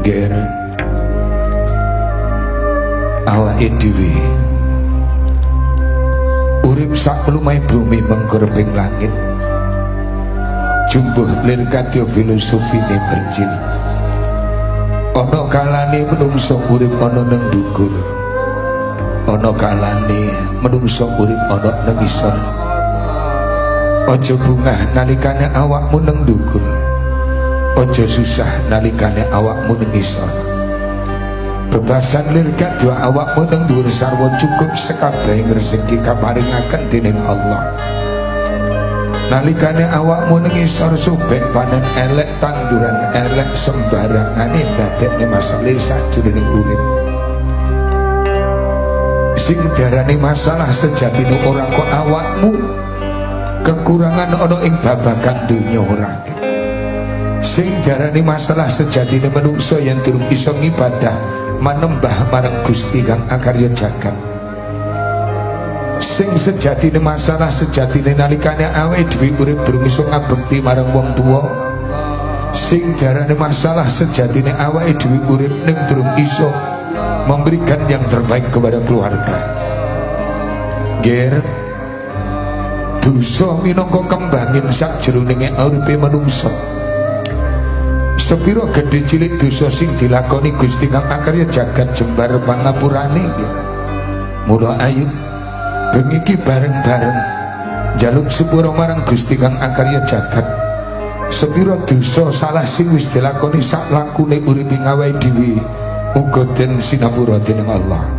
Ger awake dhewe urip sak lumai bumi mengkorbing langit jumbuh lir kadya filosofine berjil ana kalane menungso urip ana nang dhuwur ana kalane menungso urip ana nang isor aja bungah nalikane awakmu nang dhuwur aja susah nalikane awakmu nang isor bebasan lir kadya awakmu nang dhuwur sarwa cukup sekabehing rezeki kaparingaken dening Allah nalikane awakmu nang isor sobek panen elek tanduran elek sembarangane dadekne masalah sajroning urip sing darane masalah sejatine ora kok awakmu kekurangan ana ing babagan dunya ora sing darane masalah sejatine manungsa yang durung iso ngibadah manembah marang Gusti kang akarya jagat sing sejatine masalah sejatine nalikane awake dhewe urip durung iso ngabekti marang wong tuwa sing darane masalah sejatine awake dhewe urip ning durung iso memberikan yang terbaik kepada keluarga ger dosa minangka kembangin sakjroning uripe manungsa sepiro gedhe cilik dosa sing dilakoni Gusti kang akarya jagat jembar pangapurane mula ayo bengi iki bareng-bareng njaluk sepuro marang Gusti kang akarya jagat sepiro dosa salah sing wis dilakoni sak lakune uripe awake dhewe uga den sinapura dening Allah.